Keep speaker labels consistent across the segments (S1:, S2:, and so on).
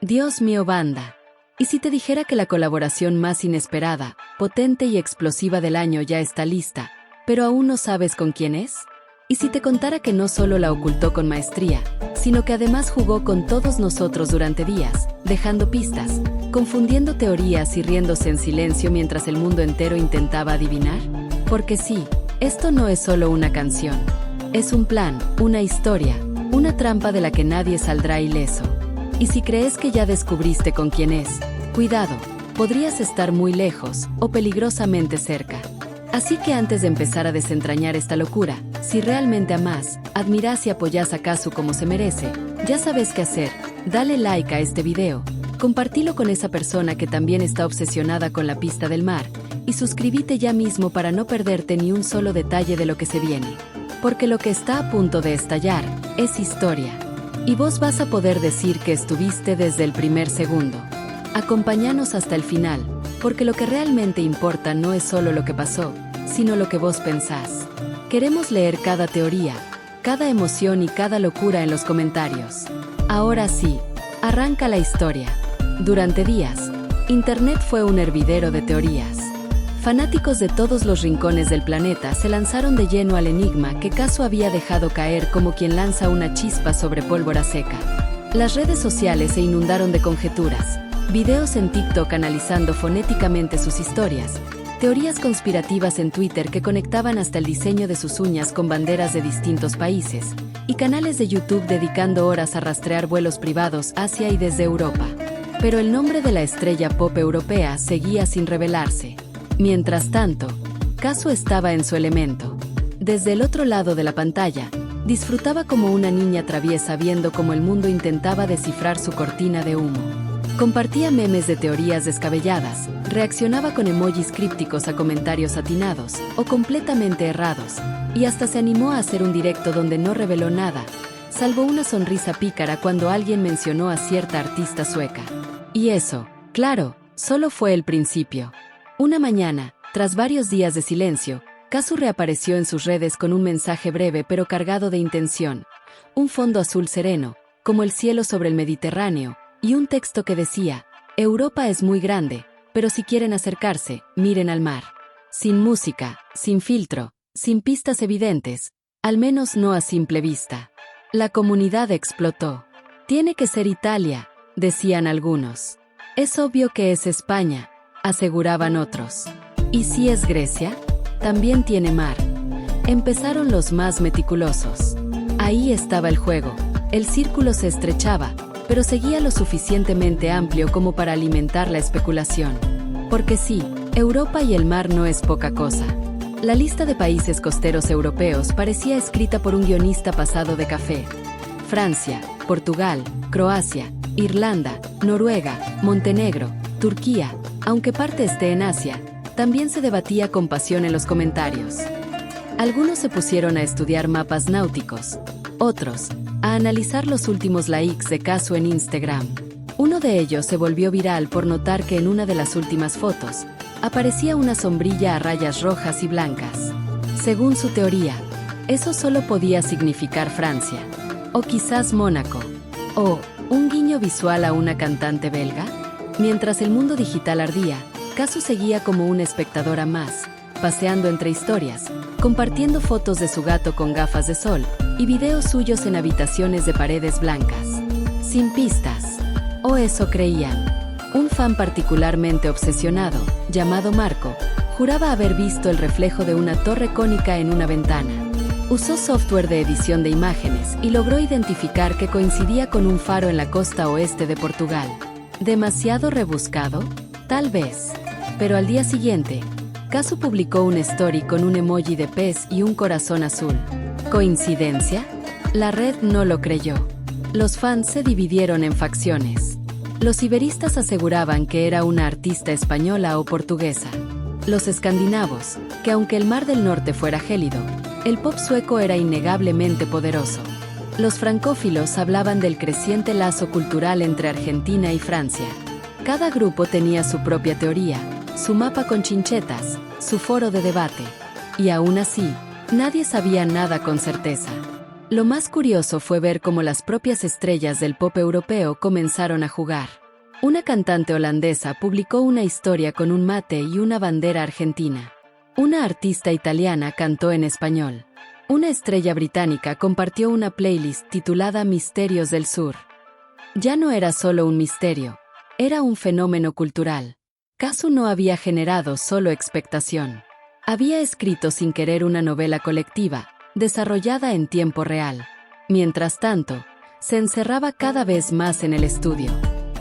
S1: Dios mío, banda. ¿Y si te dijera que la colaboración más inesperada, potente y explosiva del año ya está lista, pero aún no sabes con quién es? ¿Y si te contara que no solo la ocultó con maestría, sino que además jugó con todos nosotros durante días, dejando pistas, confundiendo teorías y riéndose en silencio mientras el mundo entero intentaba adivinar? Porque sí, esto no es solo una canción. Es un plan, una historia, una trampa de la que nadie saldrá ileso. Y si crees que ya descubriste con quién es, cuidado, podrías estar muy lejos o peligrosamente cerca. Así que antes de empezar a desentrañar esta locura, si realmente amás, admirás y apoyás a Kazu como se merece, ya sabes qué hacer. Dale like a este video, compartilo con esa persona que también está obsesionada con la pista del mar, y suscríbete ya mismo para no perderte ni un solo detalle de lo que se viene. Porque lo que está a punto de estallar es historia. Y vos vas a poder decir que estuviste desde el primer segundo. Acompáñanos hasta el final, porque lo que realmente importa no es solo lo que pasó, sino lo que vos pensás. Queremos leer cada teoría, cada emoción y cada locura en los comentarios. Ahora sí, arranca la historia. Durante días, Internet fue un hervidero de teorías. Fanáticos de todos los rincones del planeta se lanzaron de lleno al enigma que Kazu había dejado caer como quien lanza una chispa sobre pólvora seca. Las redes sociales se inundaron de conjeturas, videos en TikTok analizando fonéticamente sus historias, teorías conspirativas en Twitter que conectaban hasta el diseño de sus uñas con banderas de distintos países, y canales de YouTube dedicando horas a rastrear vuelos privados hacia y desde Europa. Pero el nombre de la estrella pop europea seguía sin revelarse. Mientras tanto, Kazu estaba en su elemento. Desde el otro lado de la pantalla, disfrutaba como una niña traviesa viendo cómo el mundo intentaba descifrar su cortina de humo. Compartía memes de teorías descabelladas, reaccionaba con emojis crípticos a comentarios atinados o completamente errados, y hasta se animó a hacer un directo donde no reveló nada, salvo una sonrisa pícara cuando alguien mencionó a cierta artista sueca. Y eso, claro, solo fue el principio. Una mañana, tras varios días de silencio, Kazu reapareció en sus redes con un mensaje breve pero cargado de intención, un fondo azul sereno, como el cielo sobre el Mediterráneo, y un texto que decía: Europa es muy grande, pero si quieren acercarse, miren al mar. Sin música, sin filtro, sin pistas evidentes, al menos no a simple vista. La comunidad explotó. Tiene que ser Italia, decían algunos. Es obvio que es España, aseguraban otros. ¿Y si es Grecia? También tiene mar. Empezaron los más meticulosos. Ahí estaba el juego. El círculo se estrechaba, pero seguía lo suficientemente amplio como para alimentar la especulación. Porque sí, Europa y el mar no es poca cosa. La lista de países costeros europeos parecía escrita por un guionista pasado de café. Francia, Portugal, Croacia, Irlanda, Noruega, Montenegro, Turquía, aunque parte esté en Asia, también se debatía con pasión en los comentarios. Algunos se pusieron a estudiar mapas náuticos, otros, a analizar los últimos likes de Kazu en Instagram. Uno de ellos se volvió viral por notar que en una de las últimas fotos, aparecía una sombrilla a rayas rojas y blancas. Según su teoría, eso solo podía significar Francia, o quizás Mónaco, o un guiño visual a una cantante belga. Mientras el mundo digital ardía, Kazu seguía como un espectador más, paseando entre historias, compartiendo fotos de su gato con gafas de sol, y videos suyos en habitaciones de paredes blancas. Sin pistas. O eso creían. Un fan particularmente obsesionado, llamado Marco, juraba haber visto el reflejo de una torre cónica en una ventana. Usó software de edición de imágenes y logró identificar que coincidía con un faro en la costa oeste de Portugal. ¿Demasiado rebuscado? Tal vez. Pero al día siguiente, Kazu publicó un story con un emoji de pez y un corazón azul. ¿Coincidencia? La red no lo creyó. Los fans se dividieron en facciones. Los iberistas aseguraban que era una artista española o portuguesa. Los escandinavos, que aunque el Mar del Norte fuera gélido, el pop sueco era innegablemente poderoso. Los francófilos hablaban del creciente lazo cultural entre Argentina y Francia. Cada grupo tenía su propia teoría, su mapa con chinchetas, su foro de debate. Y aún así, nadie sabía nada con certeza. Lo más curioso fue ver cómo las propias estrellas del pop europeo comenzaron a jugar. Una cantante holandesa publicó una historia con un mate y una bandera argentina. Una artista italiana cantó en español. Una estrella británica compartió una playlist titulada Misterios del Sur. Ya no era solo un misterio, era un fenómeno cultural. Kazu no había generado solo expectación. Había escrito sin querer una novela colectiva, desarrollada en tiempo real. Mientras tanto, se encerraba cada vez más en el estudio.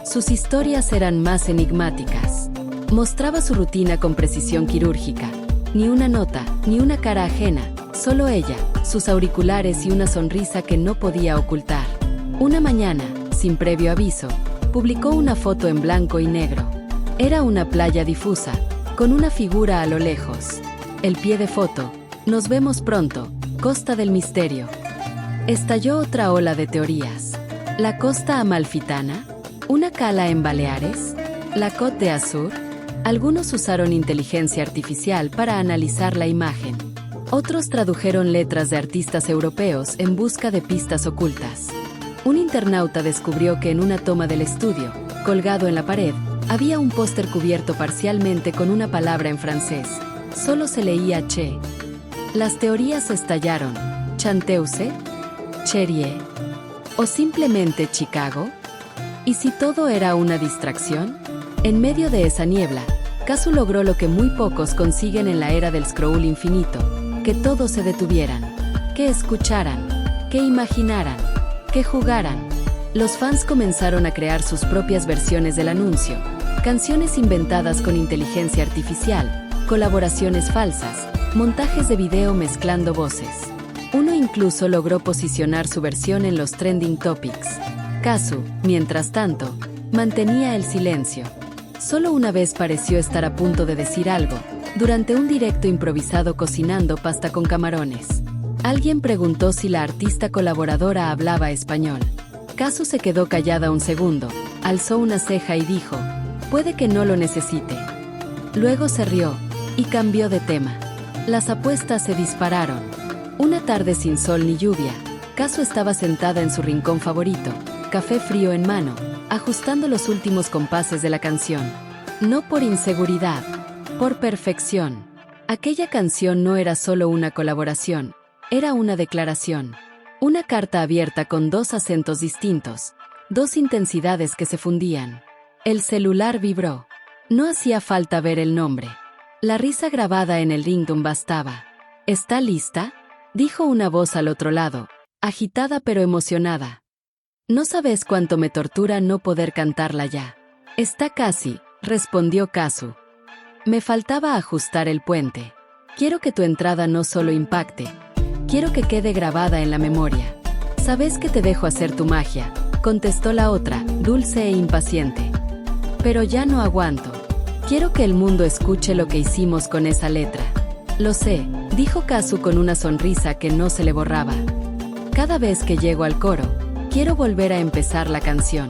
S1: Sus historias eran más enigmáticas. Mostraba su rutina con precisión quirúrgica. Ni una nota, ni una cara ajena, solo ella, sus auriculares y una sonrisa que no podía ocultar. Una mañana, sin previo aviso, publicó una foto en blanco y negro. Era una playa difusa, con una figura a lo lejos. El pie de foto, nos vemos pronto, Costa del Misterio. Estalló otra ola de teorías. ¿La Costa Amalfitana? ¿Una cala en Baleares? ¿La Côte d'Azur? Algunos usaron inteligencia artificial para analizar la imagen. Otros tradujeron letras de artistas europeos en busca de pistas ocultas. Un internauta descubrió que en una toma del estudio, colgado en la pared, había un póster cubierto parcialmente con una palabra en francés. Solo se leía Che. Las teorías estallaron. ¿Chanteuse? ¿Cherie? ¿O simplemente Chicago? ¿Y si todo era una distracción? En medio de esa niebla, Kazu logró lo que muy pocos consiguen en la era del scroll infinito: que todos se detuvieran, que escucharan, que imaginaran, que jugaran. Los fans comenzaron a crear sus propias versiones del anuncio, canciones inventadas con inteligencia artificial, colaboraciones falsas, montajes de video mezclando voces. Uno incluso logró posicionar su versión en los trending topics. Kazu, mientras tanto, mantenía el silencio. Solo una vez pareció estar a punto de decir algo, durante un directo improvisado cocinando pasta con camarones. Alguien preguntó si la artista colaboradora hablaba español. Kazu se quedó callada un segundo, alzó una ceja y dijo: «Puede que no lo necesite». Luego se rió y cambió de tema. Las apuestas se dispararon. Una tarde sin sol ni lluvia, Kazu estaba sentada en su rincón favorito, café frío en mano, ajustando los últimos compases de la canción. No por inseguridad, por perfección. Aquella canción no era solo una colaboración, era una declaración. Una carta abierta con dos acentos distintos, dos intensidades que se fundían. El celular vibró. No hacía falta ver el nombre. La risa grabada en el ringtone bastaba. ¿Está lista?, dijo una voz al otro lado, agitada pero emocionada. No sabes cuánto me tortura no poder cantarla ya. Está casi, respondió Kazu. Me faltaba ajustar el puente. Quiero que tu entrada no solo impacte, quiero que quede grabada en la memoria. Sabes que te dejo hacer tu magia, contestó la otra, dulce e impaciente. Pero ya no aguanto. Quiero que el mundo escuche lo que hicimos con esa letra. Lo sé, dijo Kazu con una sonrisa que no se le borraba. Cada vez que llego al coro, quiero volver a empezar la canción.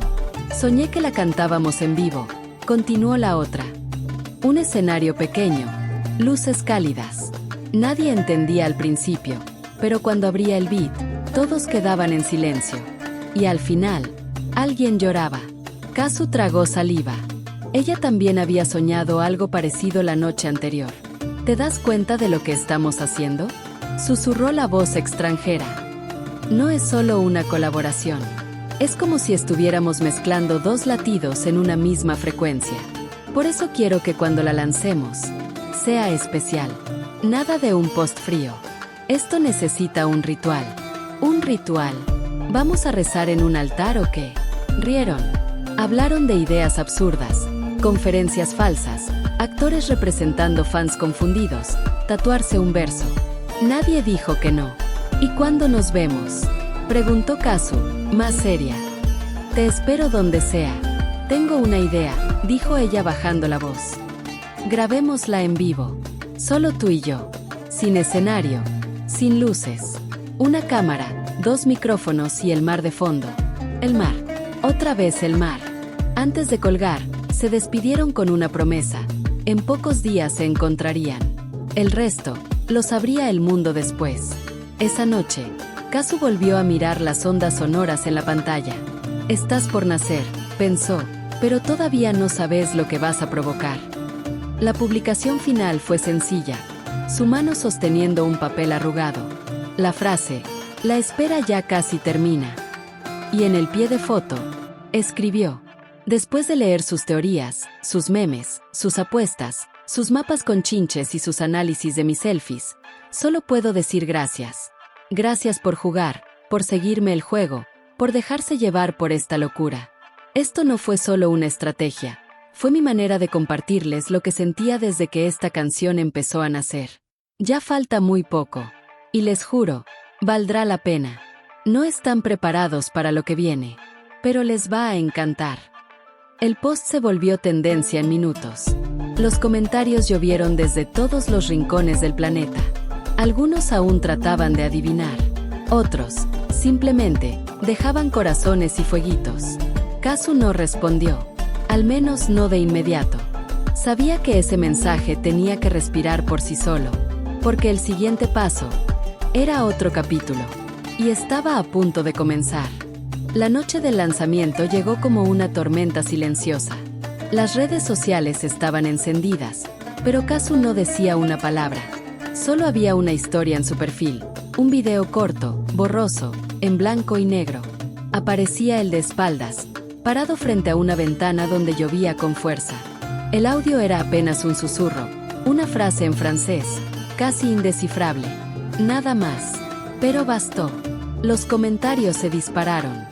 S1: Soñé que la cantábamos en vivo, continuó la otra. Un escenario pequeño, luces cálidas. Nadie entendía al principio, pero cuando abría el beat, todos quedaban en silencio. Y al final, alguien lloraba. Kazu tragó saliva. Ella también había soñado algo parecido la noche anterior. ¿Te das cuenta de lo que estamos haciendo?, susurró la voz extranjera. No es solo una colaboración. Es como si estuviéramos mezclando dos latidos en una misma frecuencia. Por eso quiero que cuando la lancemos, sea especial. Nada de un post frío. Esto necesita un ritual. Un ritual. ¿Vamos a rezar en un altar o qué? Rieron. Hablaron de ideas absurdas, conferencias falsas, actores representando fans confundidos, tatuarse un verso. Nadie dijo que no. ¿Y cuándo nos vemos?, preguntó Kazu, más seria. Te espero donde sea. Tengo una idea, dijo ella bajando la voz. Grabémosla en vivo. Solo tú y yo. Sin escenario, sin luces. Una cámara, dos micrófonos y el mar de fondo. El mar. Otra vez el mar. Antes de colgar, se despidieron con una promesa. En pocos días se encontrarían. El resto, lo sabría el mundo después. Esa noche, Kazu volvió a mirar las ondas sonoras en la pantalla. Estás por nacer, pensó, pero todavía no sabes lo que vas a provocar. La publicación final fue sencilla, su mano sosteniendo un papel arrugado. La frase, la espera ya casi termina. Y en el pie de foto, escribió: después de leer sus teorías, sus memes, sus apuestas, sus mapas con chinches y sus análisis de mis selfies, solo puedo decir gracias. Gracias por jugar, por seguirme el juego, por dejarse llevar por esta locura. Esto no fue solo una estrategia, fue mi manera de compartirles lo que sentía desde que esta canción empezó a nacer. Ya falta muy poco. Y les juro, valdrá la pena. No están preparados para lo que viene, pero les va a encantar. El post se volvió tendencia en minutos. Los comentarios llovieron desde todos los rincones del planeta. Algunos aún trataban de adivinar. Otros, simplemente, dejaban corazones y fueguitos. Kazu no respondió, al menos no de inmediato. Sabía que ese mensaje tenía que respirar por sí solo, porque el siguiente paso era otro capítulo, y estaba a punto de comenzar. La noche del lanzamiento llegó como una tormenta silenciosa. Las redes sociales estaban encendidas, pero Kazu no decía una palabra. Solo había una historia en su perfil, un video corto, borroso, en blanco y negro. Aparecía él de espaldas, parado frente a una ventana donde llovía con fuerza. El audio era apenas un susurro, una frase en francés, casi indescifrable. Nada más. Pero bastó. Los comentarios se dispararon.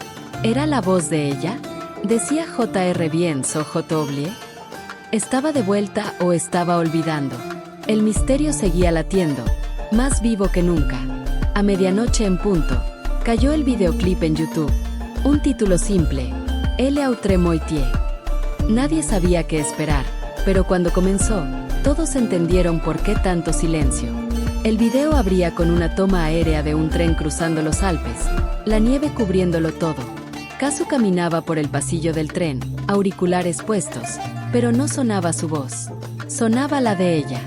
S1: ¿Era la voz de ella? ¿Decía J.R. Biens o J.W.? ¿Estaba de vuelta o estaba olvidando? El misterio seguía latiendo, más vivo que nunca. A medianoche en punto, cayó el videoclip en YouTube. Un título simple: Elle Autre Moitié. Nadie sabía qué esperar, pero cuando comenzó, todos entendieron por qué tanto silencio. El video abría con una toma aérea de un tren cruzando los Alpes, la nieve cubriéndolo todo. Kazu caminaba por el pasillo del tren, auriculares puestos, pero no sonaba su voz. Sonaba la de ella.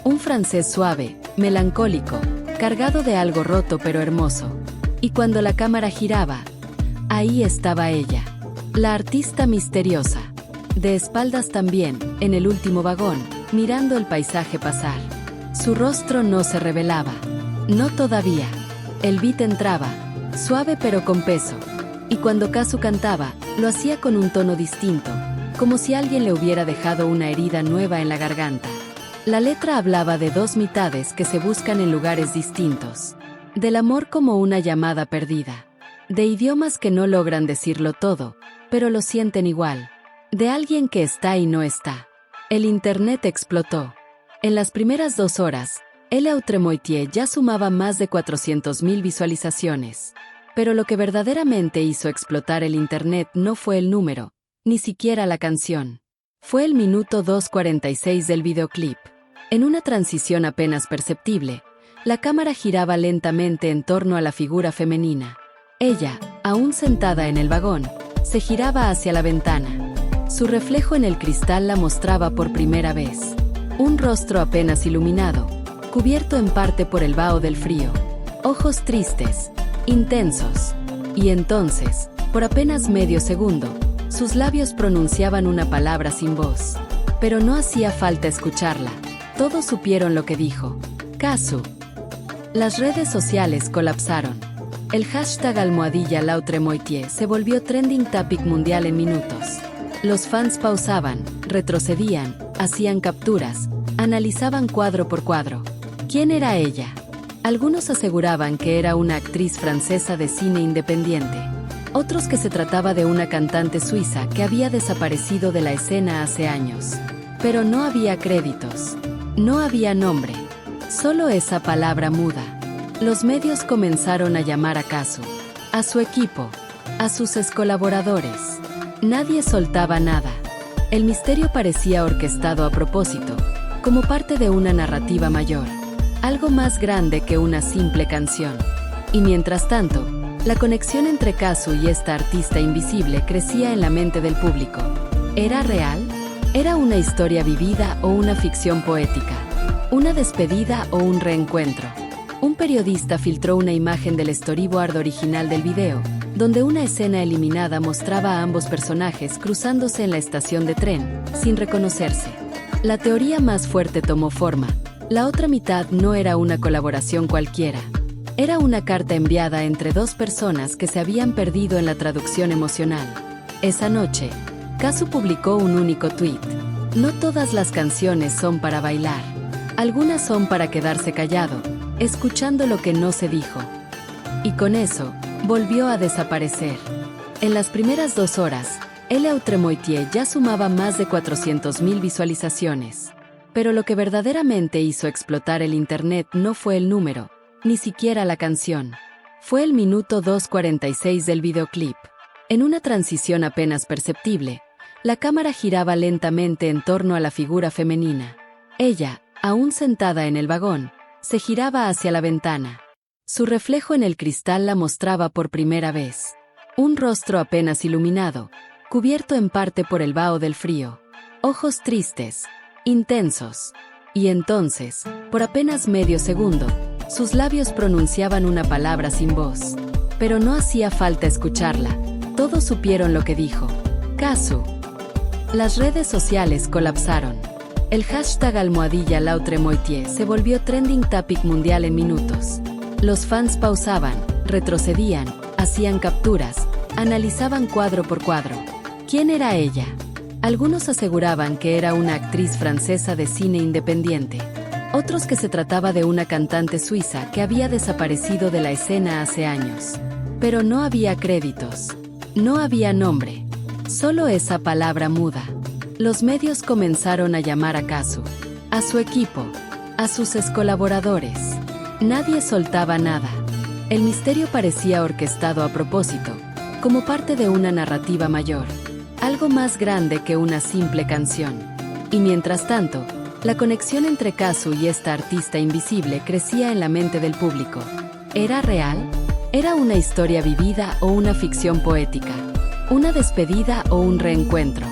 S1: Un francés suave, melancólico, cargado de algo roto pero hermoso. Y cuando la cámara giraba, ahí estaba ella, la artista misteriosa. De espaldas también, en el último vagón, mirando el paisaje pasar. Su rostro no se revelaba. No todavía. El beat entraba, suave pero con peso. Y cuando Kazu cantaba, lo hacía con un tono distinto, como si alguien le hubiera dejado una herida nueva en la garganta. La letra hablaba de dos mitades que se buscan en lugares distintos. Del amor como una llamada perdida. De idiomas que no logran decirlo todo, pero lo sienten igual. De alguien que está y no está. El internet explotó. En las primeras 2 horas, Elle Autre Moitié ya sumaba más de 400.000 visualizaciones. Pero lo que verdaderamente hizo explotar el internet no fue el número, ni siquiera la canción. Fue el minuto 2:46 del videoclip. En una transición apenas perceptible, la cámara giraba lentamente en torno a la figura femenina. Ella, aún sentada en el vagón, se giraba hacia la ventana. Su reflejo en el cristal la mostraba por primera vez. Un rostro apenas iluminado, cubierto en parte por el vaho del frío. Ojos tristes, intensos. Y entonces, por apenas medio segundo, sus labios pronunciaban una palabra sin voz. Pero no hacía falta escucharla. Todos supieron lo que dijo. Kazu. Las redes sociales colapsaron. El hashtag #L'Autre Moitié se volvió trending topic mundial en minutos. Los fans pausaban, retrocedían, hacían capturas, analizaban cuadro por cuadro. ¿Quién era ella? Algunos aseguraban que era una actriz francesa de cine independiente. Otros que se trataba de una cantante suiza que había desaparecido de la escena hace años. Pero no había créditos. No había nombre. Solo esa palabra muda. Los medios comenzaron a llamar a Kazu, a su equipo, a sus colaboradores. Nadie soltaba nada. El misterio parecía orquestado a propósito, como parte de una narrativa mayor. Algo más grande que una simple canción. Y mientras tanto, la conexión entre Kazu y esta artista invisible crecía en la mente del público. ¿Era real? ¿Era una historia vivida o una ficción poética? ¿Una despedida o un reencuentro? un periodista filtró una imagen del storyboard original del video, donde una escena eliminada mostraba a ambos personajes cruzándose en la estación de tren, sin reconocerse. La teoría más fuerte tomó forma. La otra mitad no era una colaboración cualquiera. Era una carta enviada entre dos personas que se habían perdido en la traducción emocional. Esa noche, Kazu publicó un único tuit. No todas las canciones son para bailar. Algunas son para quedarse callado, escuchando lo que no se dijo. Y con eso, volvió a desaparecer. En las primeras 2 horas, El Tremoitier ya sumaba más de 400.000 visualizaciones. Pero lo que verdaderamente hizo explotar el internet no fue el número, ni siquiera la canción. Fue el minuto 2:46 del videoclip. En una transición apenas perceptible, la cámara giraba lentamente en torno a la figura femenina. Ella, aún sentada en el vagón, se giraba hacia la ventana. Su reflejo en el cristal la mostraba por primera vez. Un rostro apenas iluminado, cubierto en parte por el vaho del frío. Ojos tristes, intensos. Y entonces, por apenas medio segundo, sus labios pronunciaban una palabra sin voz. Pero no hacía falta escucharla. Todos supieron lo que dijo. Kazu. Las redes sociales colapsaron. El hashtag #LautreMoitier se volvió trending topic mundial en minutos. Los fans pausaban, retrocedían, hacían capturas, analizaban cuadro por cuadro. ¿Quién era ella? Algunos aseguraban que era una actriz francesa de cine independiente. Otros que se trataba de una cantante suiza que había desaparecido de la escena hace años. Pero no había créditos. No había nombre. Solo esa palabra muda. Los medios comenzaron a llamar a Kazu, a su equipo, a sus colaboradores. Nadie soltaba nada. El misterio parecía orquestado a propósito, como parte de una narrativa mayor, algo más grande que una simple canción. Y mientras tanto, la conexión entre Kazu y esta artista invisible crecía en la mente del público. ¿Era real? ¿Era una historia vivida o una ficción poética? ¿Una despedida o un reencuentro?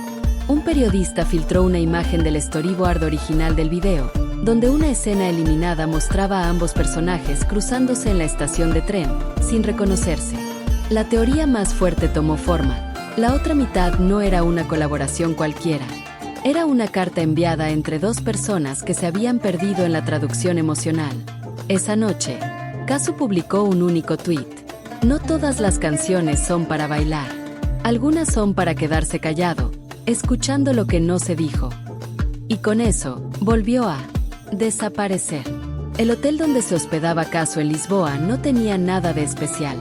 S1: Un periodista filtró una imagen del storyboard original del video, donde una escena eliminada mostraba a ambos personajes cruzándose en la estación de tren, sin reconocerse. La teoría más fuerte tomó forma. La otra mitad no era una colaboración cualquiera. Era una carta enviada entre dos personas que se habían perdido en la traducción emocional. Esa noche, Kazu publicó un único tuit. No todas las canciones son para bailar. Algunas son para quedarse callado, escuchando lo que no se dijo. Y con eso, volvió a desaparecer. El hotel donde se hospedaba Kazu en Lisboa no tenía nada de especial.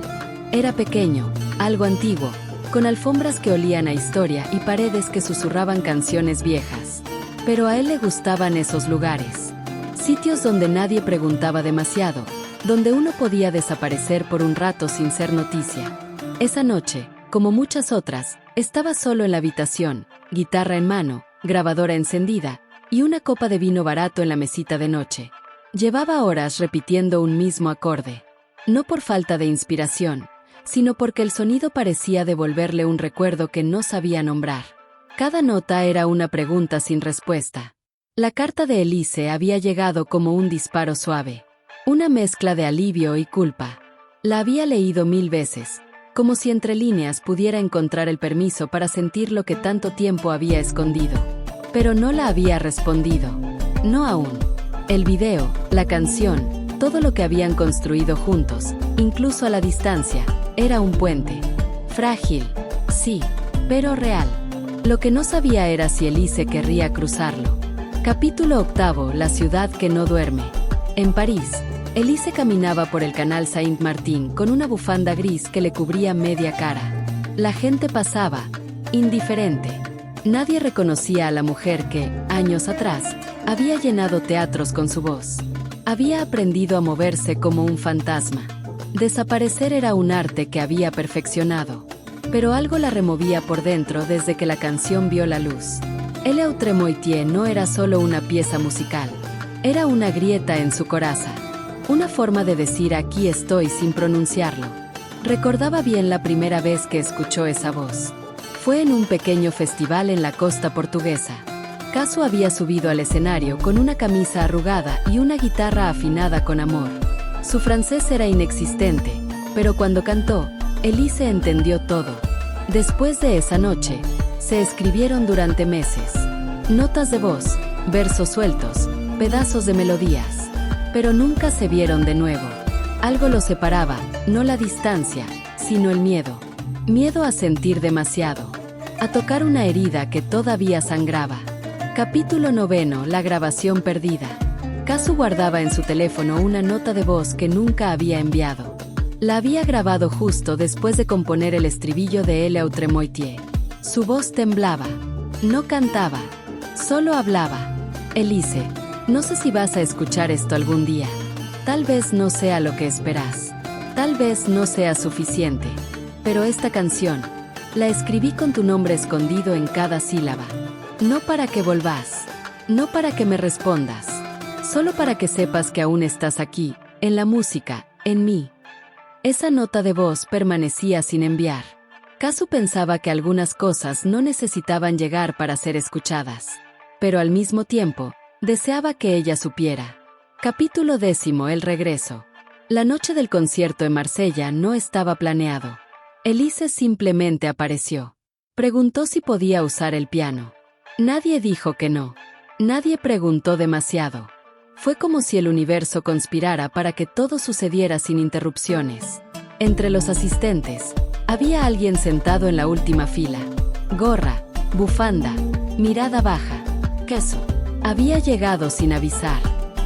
S1: Era pequeño, algo antiguo, con alfombras que olían a historia y paredes que susurraban canciones viejas. Pero a él le gustaban esos lugares. Sitios donde nadie preguntaba demasiado, donde uno podía desaparecer por un rato sin ser noticia. Esa noche, como muchas otras, estaba solo en la habitación, guitarra en mano, grabadora encendida, y una copa de vino barato en la mesita de noche. Llevaba horas repitiendo un mismo acorde. No por falta de inspiración, sino porque el sonido parecía devolverle un recuerdo que no sabía nombrar. Cada nota era una pregunta sin respuesta. La carta de Elise había llegado como un disparo suave. Una mezcla de alivio y culpa. La había leído 1000 veces, como si entre líneas pudiera encontrar el permiso para sentir lo que tanto tiempo había escondido. Pero no la había respondido. No aún. El video, la canción, todo lo que habían construido juntos, incluso a la distancia, era un puente. Frágil, sí, pero real. Lo que no sabía era si Elise querría cruzarlo. Capítulo 8. La ciudad que no duerme. En París, Elise caminaba por el canal Saint-Martin con una bufanda gris que le cubría media cara. La gente pasaba, indiferente. Nadie reconocía a la mujer que, años atrás, había llenado teatros con su voz. Había aprendido a moverse como un fantasma. Desaparecer era un arte que había perfeccionado. Pero algo la removía por dentro desde que la canción vio la luz. El Tremoitier no era solo una pieza musical. Era una grieta en su coraza. Una forma de decir aquí estoy sin pronunciarlo. Recordaba bien la primera vez que escuchó esa voz. Fue en un pequeño festival en la costa portuguesa. Kazu había subido al escenario con una camisa arrugada y una guitarra afinada con amor. Su francés era inexistente, pero cuando cantó, Elise entendió todo. Después de esa noche, se escribieron durante meses. Notas de voz, versos sueltos, pedazos de melodías. Pero nunca se vieron de nuevo. Algo los separaba, no la distancia, sino el miedo. Miedo a sentir demasiado. A tocar una herida que todavía sangraba. Capítulo 9. La grabación perdida. Kazu guardaba en su teléfono una nota de voz que nunca había enviado. La había grabado justo después de componer el estribillo de Elle Outremoitié. Su voz temblaba. No cantaba. Solo hablaba. Elise, no sé si vas a escuchar esto algún día. Tal vez no sea lo que esperas. Tal vez no sea suficiente. Pero esta canción, la escribí con tu nombre escondido en cada sílaba. No para que volvás. No para que me respondas. Solo para que sepas que aún estás aquí, en la música, en mí. Esa nota de voz permanecía sin enviar. Kazu pensaba que algunas cosas no necesitaban llegar para ser escuchadas. Pero al mismo tiempo, deseaba que ella supiera. Capítulo 10. El regreso. La noche del concierto en Marsella no estaba planeado. Elise simplemente apareció. Preguntó si podía usar el piano. Nadie dijo que no. Nadie preguntó demasiado. Fue como si el universo conspirara para que todo sucediera sin interrupciones. Entre los asistentes, había alguien sentado en la última fila. Gorra, bufanda, mirada baja. Kazu. Había llegado sin avisar.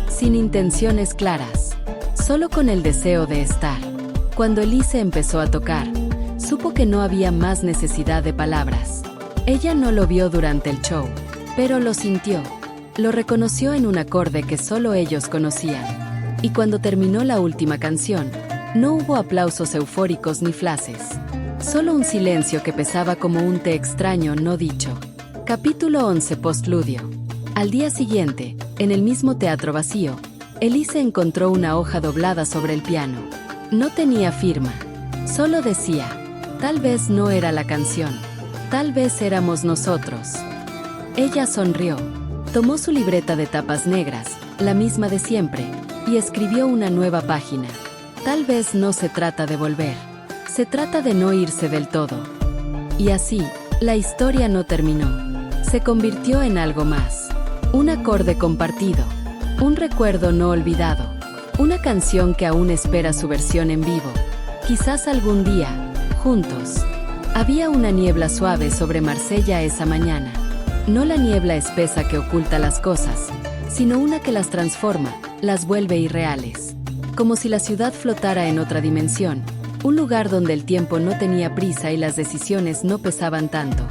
S1: Sin intenciones claras. Solo con el deseo de estar. Cuando Elise empezó a tocar, supo que no había más necesidad de palabras. Ella no lo vio durante el show, pero lo sintió. Lo reconoció en un acorde que solo ellos conocían. Y cuando terminó la última canción, no hubo aplausos eufóricos ni flashes. Solo un silencio que pesaba como un té extraño no dicho. Capítulo 11. Postludio. Al día siguiente, en el mismo teatro vacío, Elise encontró una hoja doblada sobre el piano. No tenía firma. Solo decía, tal vez no era la canción. Tal vez éramos nosotros. Ella sonrió. Tomó su libreta de tapas negras, la misma de siempre, y escribió una nueva página. Tal vez no se trata de volver. Se trata de no irse del todo. Y así, la historia no terminó. Se convirtió en algo más. Un acorde compartido. Un recuerdo no olvidado. Una canción que aún espera su versión en vivo. Quizás algún día, juntos. Había una niebla suave sobre Marsella esa mañana. No la niebla espesa que oculta las cosas, sino una que las transforma, las vuelve irreales. Como si la ciudad flotara en otra dimensión, un lugar donde el tiempo no tenía prisa y las decisiones no pesaban tanto.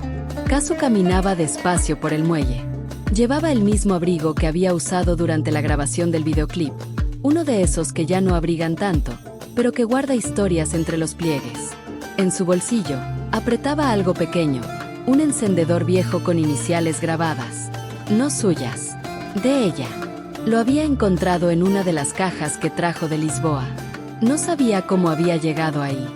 S1: Kazu caminaba despacio por el muelle. Llevaba el mismo abrigo que había usado durante la grabación del videoclip, uno de esos que ya no abrigan tanto, pero que guarda historias entre los pliegues. En su bolsillo, apretaba algo pequeño, un encendedor viejo con iniciales grabadas, no suyas, de ella. Lo había encontrado en una de las cajas que trajo de Lisboa. No sabía cómo había llegado ahí.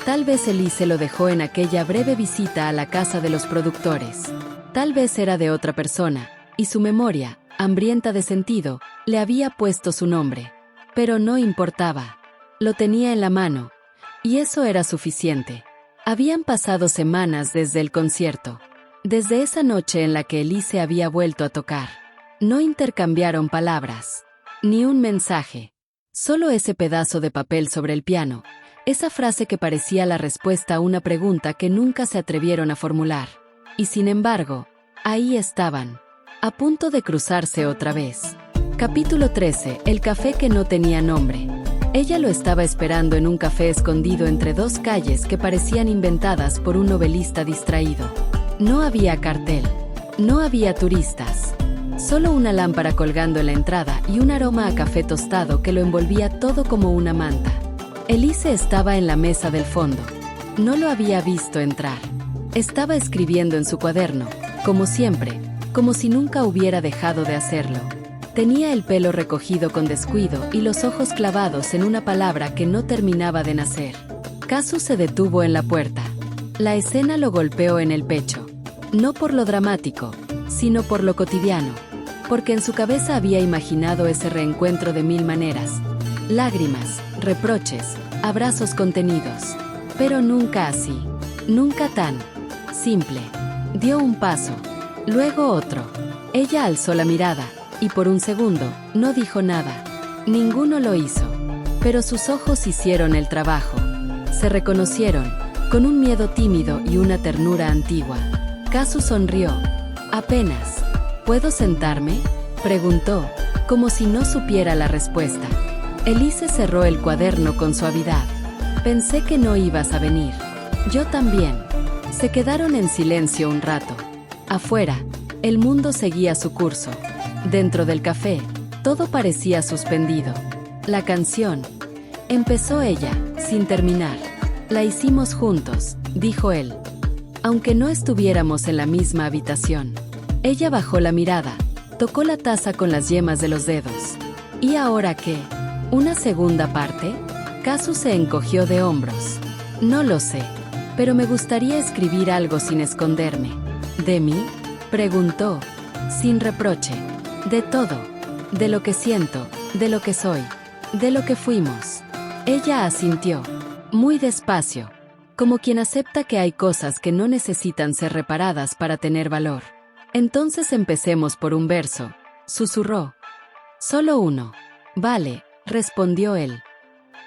S1: Tal vez Elise lo dejó en aquella breve visita a la casa de los productores. Tal vez era de otra persona, y su memoria, hambrienta de sentido, le había puesto su nombre. Pero no importaba. Lo tenía en la mano, y eso era suficiente. Habían pasado semanas desde el concierto, desde esa noche en la que Elise había vuelto a tocar. No intercambiaron palabras, ni un mensaje. Solo ese pedazo de papel sobre el piano, esa frase que parecía la respuesta a una pregunta que nunca se atrevieron a formular. Y sin embargo, ahí estaban, a punto de cruzarse otra vez. Capítulo 13. El café que no tenía nombre. Ella lo estaba esperando en un café escondido entre dos calles que parecían inventadas por un novelista distraído. No había cartel. No había turistas. Solo una lámpara colgando en la entrada y un aroma a café tostado que lo envolvía todo como una manta. Elise estaba en la mesa del fondo. No lo había visto entrar. Estaba escribiendo en su cuaderno, como siempre, como si nunca hubiera dejado de hacerlo. Tenía el pelo recogido con descuido y los ojos clavados en una palabra que no terminaba de nacer. Kazu se detuvo en la puerta. La escena lo golpeó en el pecho. No por lo dramático, sino por lo cotidiano. Porque en su cabeza había imaginado ese reencuentro de mil maneras. Lágrimas, reproches, abrazos contenidos. Pero nunca así. Nunca tan simple. Dio un paso, luego otro. Ella alzó la mirada, y por un segundo, no dijo nada. Ninguno lo hizo. Pero sus ojos hicieron el trabajo. Se reconocieron, con un miedo tímido y una ternura antigua. Kazu sonrió. Apenas. ¿Puedo sentarme?, preguntó, como si no supiera la respuesta. Elise cerró el cuaderno con suavidad. Pensé que no ibas a venir. Yo también. Se quedaron en silencio un rato. Afuera, el mundo seguía su curso. Dentro del café, todo parecía suspendido. La canción. Empezó ella, sin terminar. La hicimos juntos, dijo él. Aunque no estuviéramos en la misma habitación. Ella bajó la mirada, tocó la taza con las yemas de los dedos. ¿Y ahora qué? ¿Una segunda parte? Kazu se encogió de hombros. No lo sé, pero me gustaría escribir algo sin esconderme. ¿De mí?, preguntó, sin reproche. De todo. De lo que siento, de lo que soy, de lo que fuimos. Ella asintió, muy despacio, como quien acepta que hay cosas que no necesitan ser reparadas para tener valor. Entonces empecemos por un verso, susurró. Solo uno. Vale, respondió él.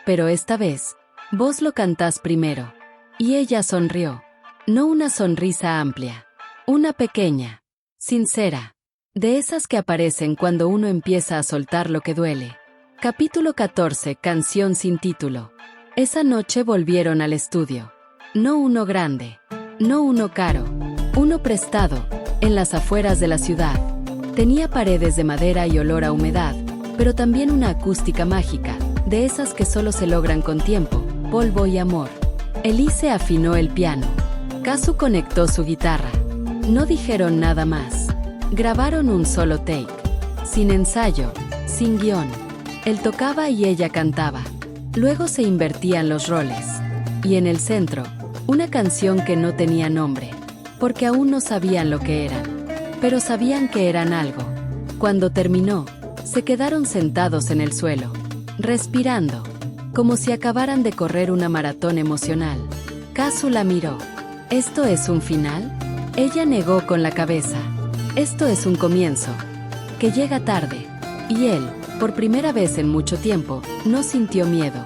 S1: Pero esta vez, vos lo cantás primero. Y ella sonrió. No una sonrisa amplia. Una pequeña. Sincera. De esas que aparecen cuando uno empieza a soltar lo que duele. Capítulo 14. Canción sin título. Esa noche volvieron al estudio. No uno grande. No uno caro. Uno prestado, en las afueras de la ciudad. Tenía paredes de madera y olor a humedad, pero también una acústica mágica, de esas que solo se logran con tiempo, polvo y amor. Elise afinó el piano. Kazu conectó su guitarra. No dijeron nada más. Grabaron un solo take. Sin ensayo, sin guión. Él tocaba y ella cantaba. Luego se invertían los roles. Y en el centro, una canción que no tenía nombre. Porque aún no sabían lo que eran. Pero sabían que eran algo. Cuando terminó, se quedaron sentados en el suelo, respirando, como si acabaran de correr una maratón emocional. Kazu la miró. ¿Esto es un final? Ella negó con la cabeza. Esto es un comienzo, que llega tarde. Y él, por primera vez en mucho tiempo, no sintió miedo.